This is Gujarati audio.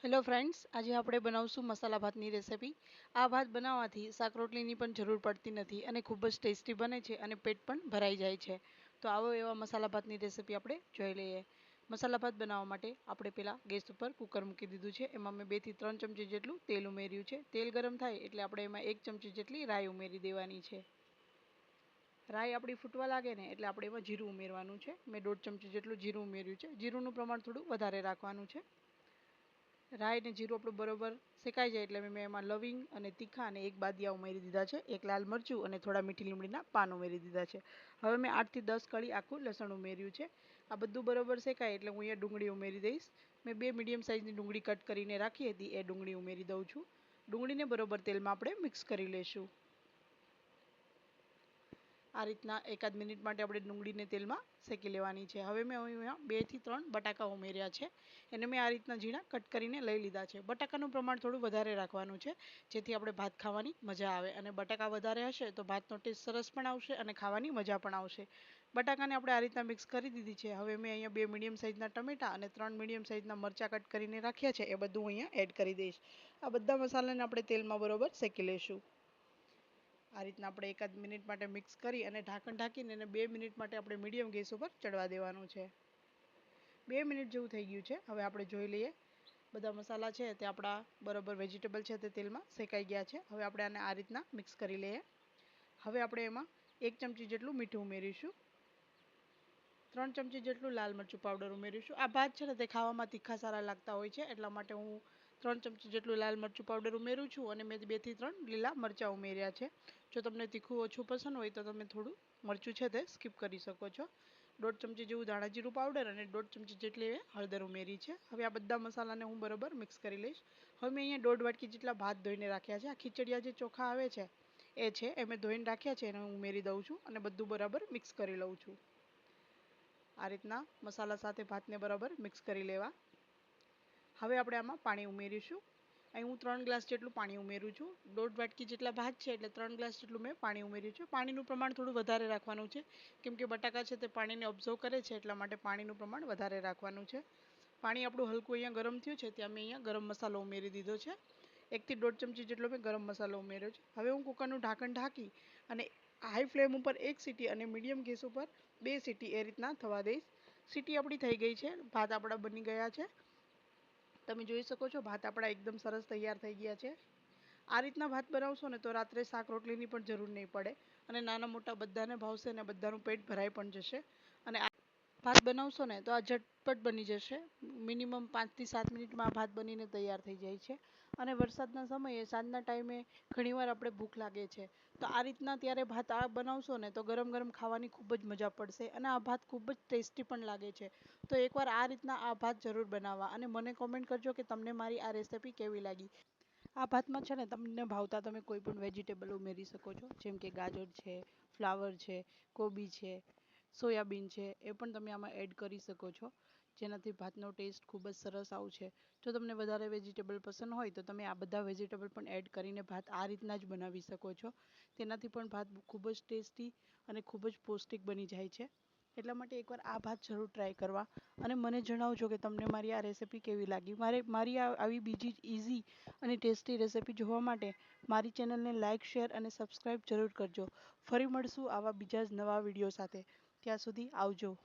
હેલો ફ્રેન્ડ્સ, આજે આપણે બનાવશું મસાલા ભાતની રેસિપી। આ ભાત બનાવવાથી શાક રોટલીની પણ જરૂર પડતી નથી અને ખૂબ જ ટેસ્ટી બને છે અને પેટ પણ ભરાઈ જાય છે। તો આવો એવા મસાલા ભાતની રેસિપી આપણે જોઈ લઈએ। મસાલા ભાત બનાવવા માટે આપણે પહેલાં ગેસ ઉપર કુકર મૂકી દીધું છે। એમાં મેં 2 થી 3 ચમચી જેટલું તેલ ઉમેર્યું છે। તેલ ગરમ થાય એટલે આપણે એમાં 1 ચમચી જેટલી રાઈ ઉમેરી દેવાની છે। રાઈ આપણી ફૂટવા લાગે ને એટલે આપણે એમાં જીરું ઉમેરવાનું છે। મેં 1.5 ચમચી જેટલું જીરું ઉમેર્યું છે। જીરુંનું પ્રમાણ થોડું વધારે રાખવાનું છે। રાઈ ને જીરું આપણું બરોબર શેકાઈ જાય એટલે મેં એમાં લવિંગ અને તીખા અને 1 બાદિયા ઉમેરી દીધા છે। 1 લાલ મરચું અને થોડા મીઠી લીમડીના પાન ઉમેરી દીધા છે। હવે મેં 8 થી 10 કળી આખું લસણ ઉમેર્યું છે। આ બધું બરોબર શેકાય એટલે હું અહીંયા ડુંગળી ઉમેરી દઈશ। મેં 2 મીડિયમ સાઇઝની ડુંગળી કટ કરીને રાખી હતી એ ડુંગળી ઉમેરી દઉં છું। ડુંગળીને બરોબર તેલમાં આપણે મિક્સ કરી લઈશું। આ રીતના એકાદ મિનિટ માટે આપણે ડુંગળીને તેલમાં શેકી લેવાની છે। હવે મેં અહીંયા 2 થી 3 બટાકા ઉમેર્યા છે। એને મેં આ રીતના ઝીણા કટ કરીને લઈ લીધા છે। બટાકાનું પ્રમાણ થોડું વધારે રાખવાનું છે જેથી આપણે ભાત ખાવાની મજા આવે અને બટાકા વધારે હશે તો ભાતનો ટેસ્ટ સરસ પણ આવશે અને ખાવાની મજા પણ આવશે। બટાકાને આપણે આ રીતના મિક્સ કરી દીધી છે। હવે મેં અહીંયા 2 મીડિયમ સાઇઝના ટમેટા અને 3 મીડિયમ સાઇઝના મરચાં કટ કરીને રાખ્યા છે એ બધું અહીંયા એડ કરી દઈશ। આ બધા મસાલાને આપણે તેલમાં બરોબર શેકી લઈશું। આ રીતના આપણે એકાદ મિનિટ માટે મિક્સ કરી અને ઢાંકણ ઢાંકીને એને 2 મિનિટ માટે આપણે મીડિયમ ગેસ ઉપર ચડવા દેવાનું છે। 2 મિનિટ જેવું થઈ ગયું છે। હવે આપણે જોઈ લઈએ બધા મસાલા છે તે આપણા બરોબર વેજીટેબલ છે તે તેલમાં શેકાઈ ગયા છે। હવે આપણે આને આ રીતના મિક્સ કરી લઈએ। હવે આપણે એમાં 1 ચમચી જેટલું મીઠું ઉમેરીશું। 3 ચમચી જેટલું લાલ મરચું પાવડર ઉમેરીશું। આ ભાત છે ને તે ખાવામાં તીખા સારા લાગતા હોય છે એટલા માટે હું 3 ચમચી જેટલું લાલ મરચું પાવડર ઉમેરું છું અને મેં 2 થી 3 લીલા મરચાં ઉમેર્યા છે। જો તમને તીખું ઓછું પસંદ હોય તો તમે થોડું મરચું છે તે સ્કીપ કરી શકો છો। 1.5 ચમચી જેવું ધાણા જીરું પાવડર અને 1.5 ચમચી જેટલી હળદર ઉમેરી છે। હવે આ બધા મસાલાને હું બરોબર મિક્સ કરી લઈશ। હવે મેં અહીંયા 1.5 વાટકી જેટલા ભાત ધોઈને રાખ્યા છે। આ ખીચડિયા જે ચોખા આવે છે એ છે એ મેં ધોઈને રાખ્યા છે એને હું ઉમેરી દઉં છું અને બધું બરાબર મિક્સ કરી લઉં છું। આ રીતના મસાલા સાથે ભાતને બરાબર મિક્સ કરી લેવા। હવે આપણે આમાં પાણી ઉમેરીશું। અહીં હું 3 ગ્લાસ જેટલું પાણી ઉમેરું છું। 1.5 વાટકી જેટલા ભાત છે એટલે 3 ગ્લાસ જેટલું મેં પાણી ઉમેર્યું છે। પાણીનું પ્રમાણ થોડું વધારે રાખવાનું છે કેમ કે બટાકા છે તે પાણીને ઓબ્ઝર્વ કરે છે એટલા માટે પાણીનું પ્રમાણ વધારે રાખવાનું છે। પાણી આપણું હલકું અહીંયા ગરમ થયું છે ત્યાં મેં અહીંયા ગરમ મસાલો ઉમેરી દીધો છે। 1 થી 1.5 ચમચી જેટલો મેં ગરમ મસાલો ઉમેર્યો છે। હવે હું કુકરનું ઢાંકણ ઢાંકી અને હાઈ ફ્લેમ ઉપર 1 સીટી અને મીડિયમ ગેસ ઉપર 2 સીટી એ રીતના થવા દઈશ। સીટી આપણી થઈ ગઈ છે। ભાત આપણા બની ગયા છે। તમે જોઈ શકો છો ભાત આપણા એકદમ સરસ તૈયાર થઈ ગયા છે। આ રીતના ભાત બનાવશો ને તો રાત્રે શાક રોટલીની પણ જરૂર નહીં પડે અને નાના મોટા બધાને ભાવશે અને બધાનું પેટ ભરાઈ પણ જશે। અને આ ભાત બનાવશો ને તો આ ઝટપટ બની જશે। મિનિમમ 5 થી 7 મિનિટમાં આ ભાત બનીને તૈયાર થઈ જાય છે। અને વરસાદના સમયે સાંજના ટાઈમે ઘણીવાર આપણે ભૂખ લાગે છે તો આ રીતના ત્યારે ભાત આ બનાવશો ને તો ગરમ ગરમ ખાવાની ખૂબ જ મજા પડશે અને આ ભાત ખૂબ જ ટેસ્ટી પણ લાગે છે। તો એકવાર આ રીતના આ ભાત જરૂર બનાવવા અને મને કોમેન્ટ કરજો કે તમને મારી આ રેસિપી કેવી લાગી। આ ભાતમાં છે ને તમને ભાવતા તમે કોઈ પણ વેજીટેબલ ઉમેરી શકો છો જેમ કે ગાજર છે, ફ્લાવર છે, કોબી છે, સોયાબીન છે એ પણ તમે આમાં એડ કરી શકો છો જેનાથી ભાતનો ટેસ્ટ ખૂબ જ સરસ આવશે। જો તમને વધારે વેજીટેબલ પસંદ હોય તો તમે આ બધા વેજીટેબલ પણ એડ કરીને ભાત આ રીતના જ બનાવી શકો છો। તેનાથી પણ ભાત ખૂબ જ ટેસ્ટી અને ખૂબ જ પૌષ્ટિક બની જાય છે। એટલા માટે એકવાર આ ભાત જરૂર ટ્રાય કરવા અને મને જણાવજો કે તમને મારી આ રેસિપી કેવી લાગી। મારી આવી બીજી જ ઇઝી અને ટેસ્ટી રેસિપી જોવા માટે મારી ચેનલને લાઇક, શેર અને સબસ્ક્રાઈબ જરૂર કરજો। ફરી મળશું આવા બીજા જ નવા વિડીયો સાથે। ત્યાં સુધી આવજો।